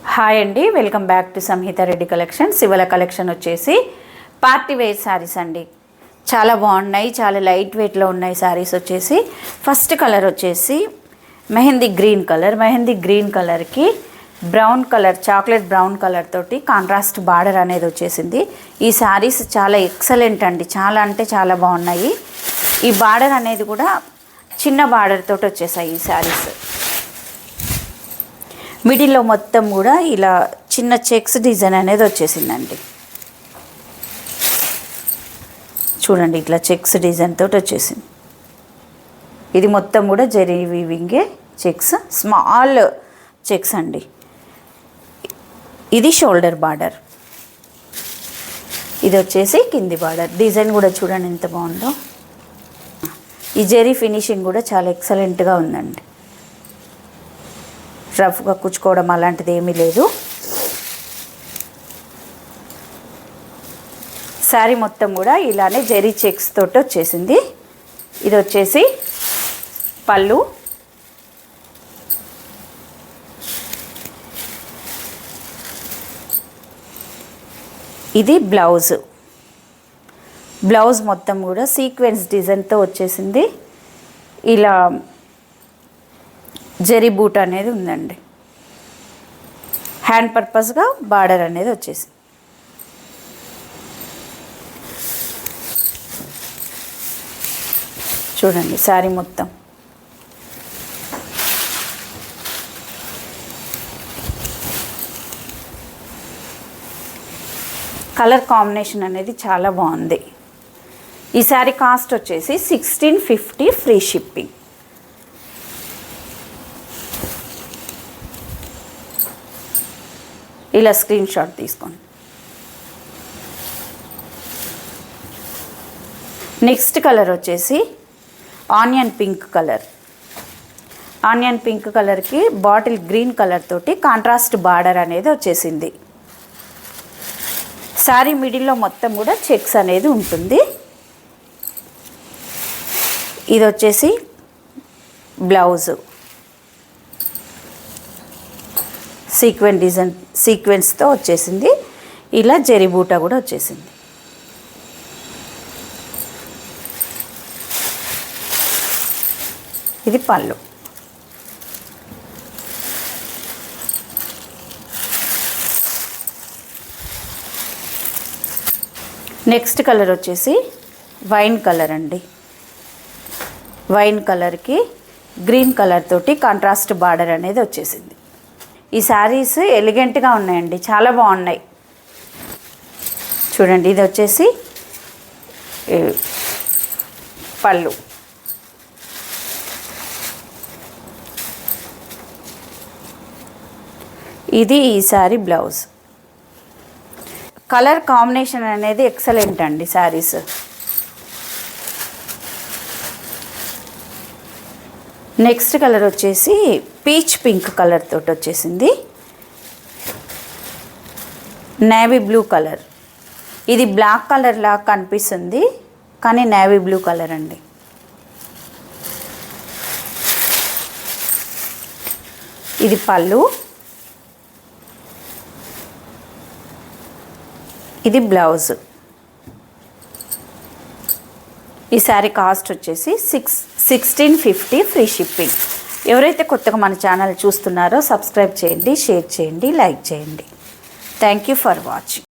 Hi అండి, welcome back to Samhitha Reddy collection. Shivala collection వచ్చేసి party wear saris అండి. చాలా బాగున్నాయి, చాలా లైట్ వెయిట్లో ఉన్నాయి శారీస్. వచ్చేసి ఫస్ట్ కలర్ వచ్చేసి మెహందీ గ్రీన్ కలర్కి brown colour, chocolate brown colour తోటి కాంట్రాస్ట్ బార్డర్ అనేది వచ్చేసింది. ఈ శారీస్ చాలా ఎక్సలెంట్ అండి, చాలా అంటే చాలా బాగున్నాయి. ఈ బార్డర్ అనేది కూడా చిన్న బార్డర్ తోటి వచ్చేసాయి ఈ శారీస్. మిడిల్లో మొత్తం కూడా ఇలా చిన్న చెక్స్ డిజైన్ అనేది వచ్చేసిందండి. చూడండి, ఇట్లా చెక్స్ డిజైన్ తోటి వచ్చేసింది. ఇది మొత్తం కూడా జరీ వీవింగే చెక్స్, స్మాల్ చెక్స్ అండి. ఇది షోల్డర్ బార్డర్, ఇది వచ్చేసి కింది బార్డర్. డిజైన్ కూడా చూడండి ఎంత బాగుందో. ఈ జరీ ఫినిషింగ్ కూడా చాలా ఎక్సలెంట్గా ఉందండి. రఫ్గా కుచ్చుకోవడం అలాంటిది ఏమీ లేదు. శారీ మొత్తం కూడా ఇలానే జరీ చెక్స్ తోటి వచ్చేసింది. ఇది వచ్చేసి పళ్ళు, ఇది బ్లౌజ్ మొత్తం కూడా సీక్వెన్స్ డిజైన్తో వచ్చేసింది. ఇలా జరీ బూట్ అనేది ఉందండి. హ్యాండ్ పర్పస్గా బార్డర్ అనేది వచ్చేసింది. చూడండి శారీ మొత్తం. కలర్ కాంబినేషన్ అనేది చాలా బాగుంది. ఈ శారీ కాస్ట్ వచ్చేసి 1650 ఫ్రీ షిప్పింగ్. ఇలా స్క్రీన్ షాట్ తీసుకోండి. నెక్స్ట్ కలర్ వచ్చేసి ఆనియన్ పింక్ కలర్కి బాటిల్ గ్రీన్ కలర్ తోటి కాంట్రాస్ట్ బార్డర్ అనేది వచ్చేసింది. శారీ మిడిల్లో మొత్తం కూడా చెక్స్ అనేది ఉంటుంది. ఇది వచ్చేసి బ్లౌజు, సీక్వెన్స్తో వచ్చేసింది. ఇలా జరీ బూటా కూడా వచ్చేసింది. ఇది పళ్ళు. నెక్స్ట్ కలర్ వచ్చేసి వైన్ కలర్ అండి. వైన్ కలర్కి గ్రీన్ కలర్ తోటి కాంట్రాస్ట్ బార్డర్ అనేది వచ్చేసింది. ఈ శారీస్ ఎలిగెంట్గా ఉన్నాయండి, చాలా బాగున్నాయి. చూడండి, ఇది వచ్చేసి పళ్ళు, ఇది ఈ శారీ బ్లౌజ్. కలర్ కాంబినేషన్ అనేది ఎక్సలెంట్ అండి శారీస్. నెక్స్ట్ కలర్ వచ్చేసి పీచ్ పింక్ కలర్ తోటి వచ్చేసింది. నేవీ బ్లూ కలర్, ఇది బ్లాక్ కలర్ లాగా కనిపిస్తుంది కానీ నేవీ బ్లూ కలర్ అండి. ఇది పళ్ళు, ఇది బ్లౌజ్. ఈ శారీ కాస్ట్ వచ్చేసి 1650 ఫ్రీ షిప్పింగ్. ఎవరైతే కొత్తగా మన ఛానల్ చూస్తున్నారో సబ్స్క్రైబ్ చేయండి, షేర్ చేయండి, లైక్ చేయండి. Thank you for watching.